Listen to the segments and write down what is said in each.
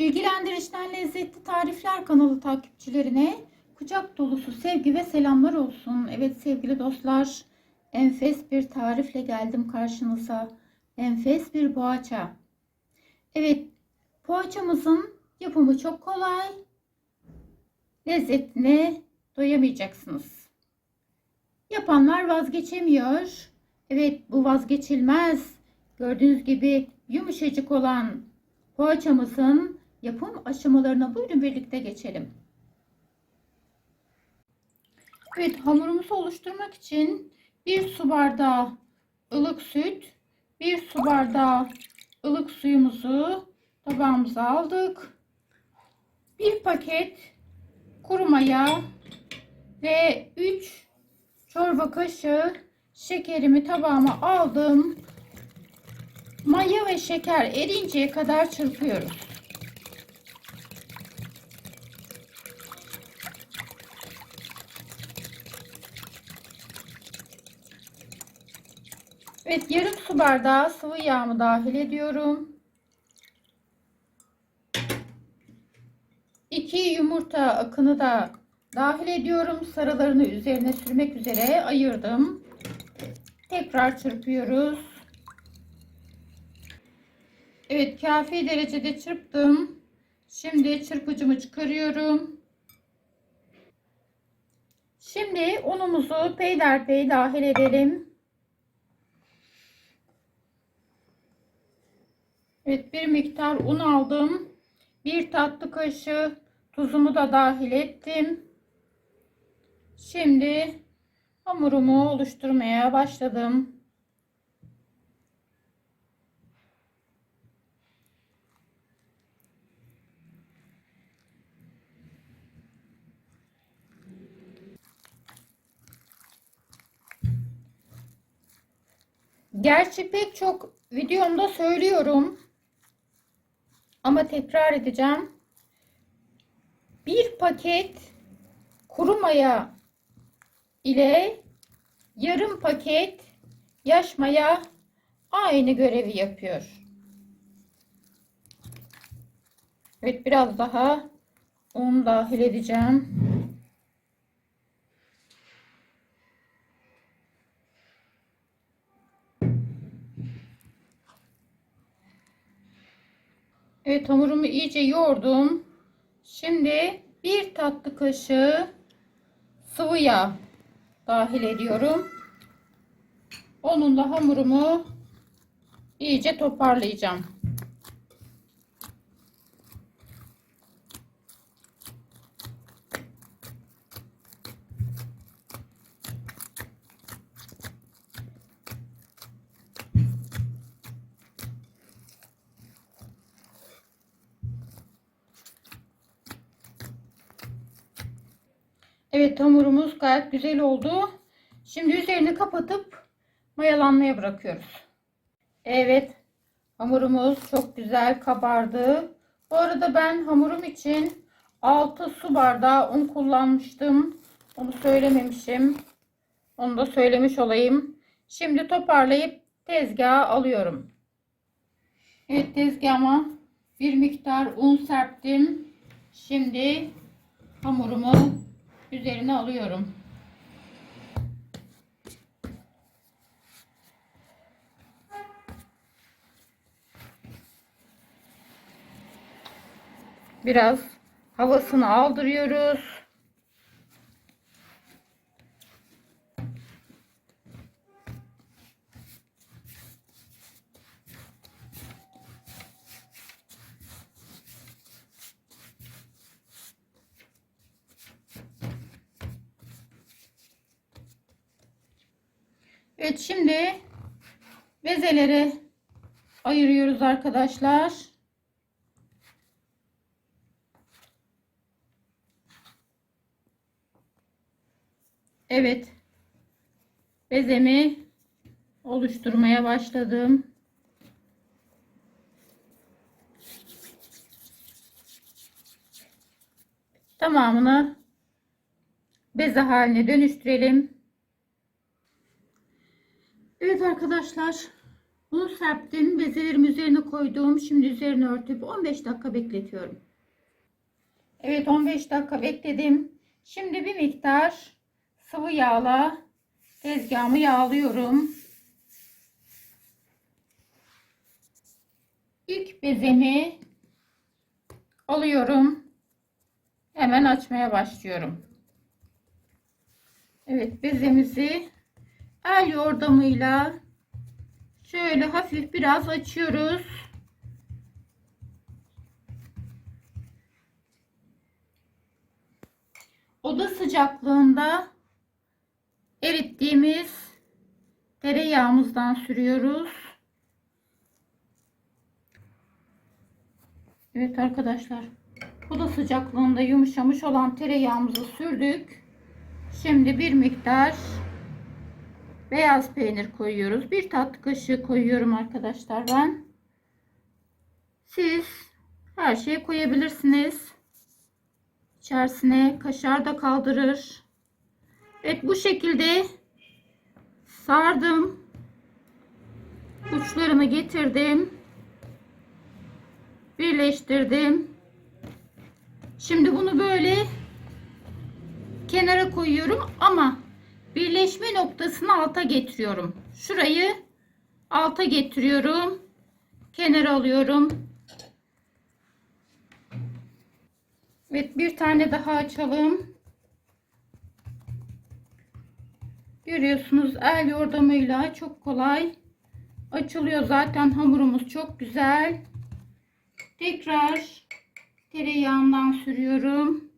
Bilgilendirişten Lezzetli Tarifler kanalı takipçilerine kucak dolusu sevgi ve selamlar olsun. Evet sevgili dostlar, enfes bir tarifle geldim karşınıza. Enfes bir poğaça. Evet, poğaçamızın yapımı çok kolay. Lezzetine doyamayacaksınız. Yapanlar vazgeçemiyor. Evet, bu vazgeçilmez. Gördüğünüz gibi yumuşacık olan poğaçamızın yapım aşamalarına buyurun birlikte geçelim. Evet, hamurumuzu oluşturmak için 1 su bardağı ılık süt, 1 su bardağı ılık suyumuzu tabağımıza aldık. 1 paket kuru maya ve 3 çorba kaşığı şekerimi tabağıma aldım. Maya ve şeker erinceye kadar çırpıyoruz. Evet, yarım su bardağı sıvı yağımı dahil ediyorum. 2 yumurta akını da dahil ediyorum. Sarılarını üzerine sürmek üzere ayırdım. Tekrar çırpıyoruz. Evet, kafi derecede çırptım. Şimdi çırpıcımı çıkarıyorum. Şimdi unumuzu peyderpey dahil edelim. Evet, bir miktar un aldım. 1 tatlı kaşığı tuzumu da dahil ettim. Şimdi hamurumu oluşturmaya başladım. Gerçi pek çok videomda söylüyorum ama tekrar edeceğim. 1 paket kuru maya ile yarım paket yaş maya aynı görevi yapıyor. Evet, biraz daha un dahil edeceğim. Evet, hamurumu iyice yoğurdum. Şimdi 1 tatlı kaşığı sıvı yağ dahil ediyorum. Onunla hamurumu iyice toparlayacağım. Evet, hamurumuz gayet güzel oldu. Şimdi üzerini kapatıp mayalanmaya bırakıyoruz. Evet, hamurumuz çok güzel kabardı. Bu arada ben hamurum için 6 su bardağı un kullanmıştım. Onu söylememişim. Onu da söylemiş olayım. Şimdi toparlayıp tezgaha alıyorum. Evet, tezgahıma bir miktar un serptim. Şimdi hamurumu üzerine alıyorum. Biraz havasını aldırıyoruz. Evet, şimdi bezelere ayırıyoruz arkadaşlar. Evet, bezemi oluşturmaya başladım. Tamamını beze haline dönüştürelim. Evet arkadaşlar, Un serptim. Bezelerimi üzerine koydum. Şimdi üzerine örtüp 15 dakika bekletiyorum. Evet, 15 dakika bekledim. Şimdi bir miktar sıvı yağla tezgahımı yağlıyorum. İlk bezemi alıyorum. Hemen açmaya başlıyorum. Evet, bezemizi el yordamıyla şöyle hafif biraz açıyoruz. Oda sıcaklığında erittiğimiz tereyağımızdan sürüyoruz. Evet arkadaşlar, oda sıcaklığında yumuşamış olan tereyağımızı sürdük. Şimdi bir miktar beyaz peynir koyuyoruz. Bir tatlı kaşığı koyuyorum arkadaşlar ben. Siz her şeyi koyabilirsiniz. İçerisine kaşar da kaldırır. Evet, bu şekilde sardım. Uçlarını getirdim. Birleştirdim. Şimdi bunu böyle kenara koyuyorum ama birleşme noktasını alta getiriyorum. Şurayı alta getiriyorum. Kenara alıyorum. Evet, bir tane daha açalım. Görüyorsunuz, el yordamıyla çok kolay açılıyor. Zaten hamurumuz çok güzel. Tekrar tereyağından sürüyorum.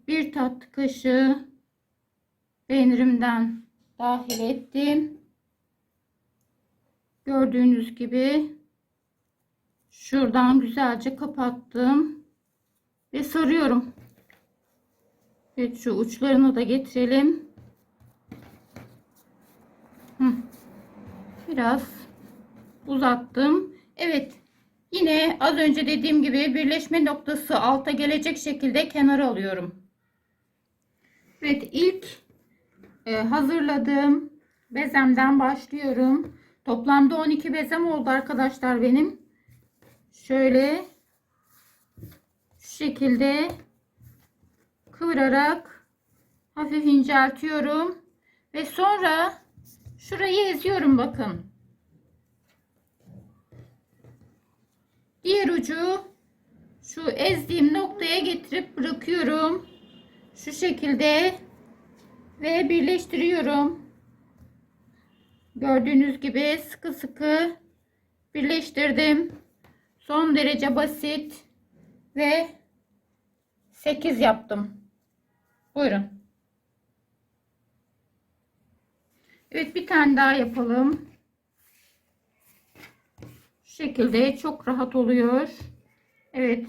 Bir tatlı kaşığı peynirimden dahil ettim. Gördüğünüz gibi şuradan güzelce kapattım ve sarıyorum. Evet, şu uçlarını da getirelim. Biraz uzattım. Evet, yine az önce dediğim gibi birleşme noktası alta gelecek şekilde kenara alıyorum. Evet, ilk hazırladığım bezemden başlıyorum. Toplamda 12 bezem oldu arkadaşlar benim. Şöyle şu şekilde kıvırarak hafif inceltiyorum ve sonra şurayı eziyorum, bakın. Diğer ucu şu ezdiğim noktaya getirip bırakıyorum. Şu şekilde ve birleştiriyorum. Gördüğünüz gibi sıkı sıkı birleştirdim. Son derece basit ve 8 yaptım. Buyurun. Evet, bir tane daha yapalım. Şu şekilde çok rahat oluyor. Evet.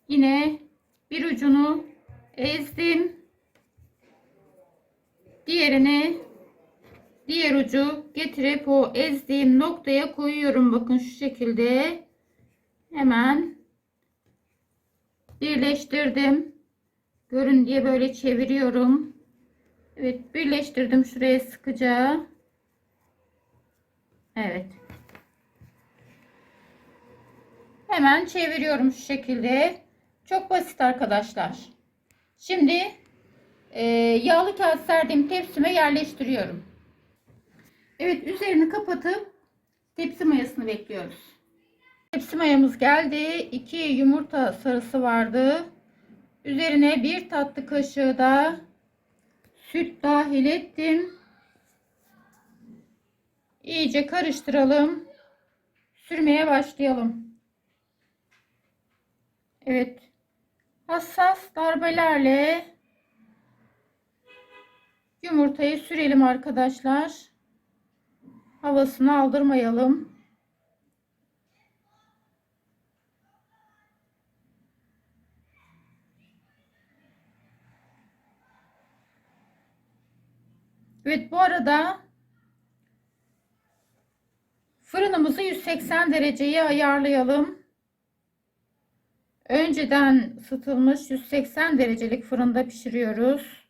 Yine bir ucunu ezdim. Diğer ucu getirip o ezdiğim noktaya koyuyorum. Bakın şu şekilde. Hemen birleştirdim. Görün diye böyle çeviriyorum. Evet, birleştirdim şuraya sıkıca. Evet. Hemen çeviriyorum şu şekilde. Çok basit arkadaşlar. Şimdi yağlı kağıt serdiğim tepsime yerleştiriyorum. Evet, üzerini kapatıp tepsi mayasını bekliyoruz. Tepsi mayamız geldi. 2 yumurta sarısı vardı. Üzerine bir tatlı kaşığı da süt dahil ettim. İyice karıştıralım. Sürmeye başlayalım. Evet. Hassas darbelerle yumurtayı sürelim arkadaşlar. Havasını aldırmayalım. Evet, bu arada fırınımızı 180 dereceye ayarlayalım. Önceden ısıtılmış 180 derecelik fırında pişiriyoruz.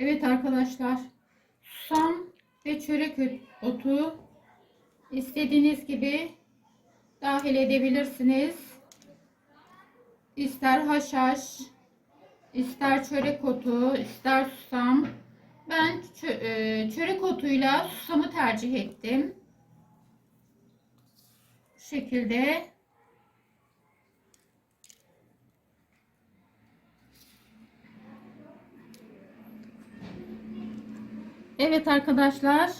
Evet arkadaşlar, susam ve çörek otu istediğiniz gibi dahil edebilirsiniz. İster haşhaş, ister çörek otu, ister susam. Ben çörek otuyla susamı tercih ettim. Bu şekilde. Evet arkadaşlar,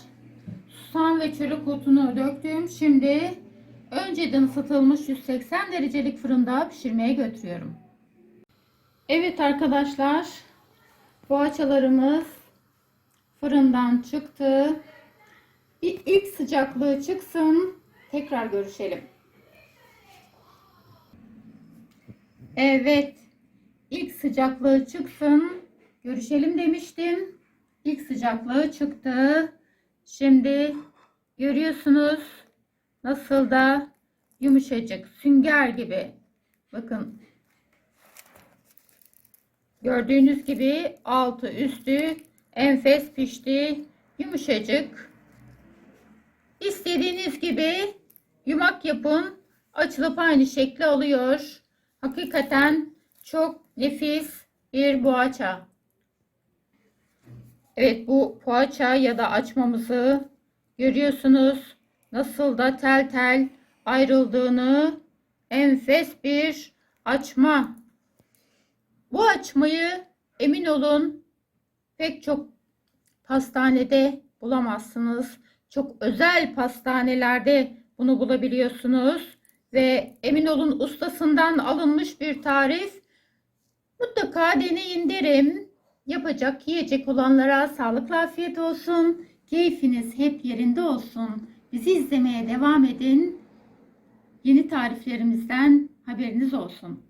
susam ve çörek otunu döktüm. Şimdi önceden ısıtılmış 180 derecelik fırında pişirmeye götürüyorum. Evet arkadaşlar, poğaçalarımız fırından çıktı. Bir ilk sıcaklığı çıksın, tekrar görüşelim. Evet, ilk sıcaklığı çıksın, görüşelim demiştim. İlk sıcaklığı çıktı. Şimdi görüyorsunuz nasıl da yumuşacık, sünger gibi. Bakın, gördüğünüz gibi altı üstü enfes pişti, yumuşacık. İstediğiniz gibi yumak yapın, açılıp aynı şekli alıyor. Hakikaten çok nefis bir poğaça. Evet, bu poğaça ya da açmamızı görüyorsunuz nasıl da tel tel ayrıldığını. Enfes bir açma. Bu açmayı emin olun pek çok pastanede bulamazsınız. Çok özel pastanelerde bunu bulabiliyorsunuz ve emin olun ustasından alınmış bir tarif. Mutlaka deneyin derim. Yapacak, yiyecek olanlara sağlıklı afiyet olsun. Keyfiniz hep yerinde olsun. Bizi izlemeye devam edin. Yeni tariflerimizden haberiniz olsun.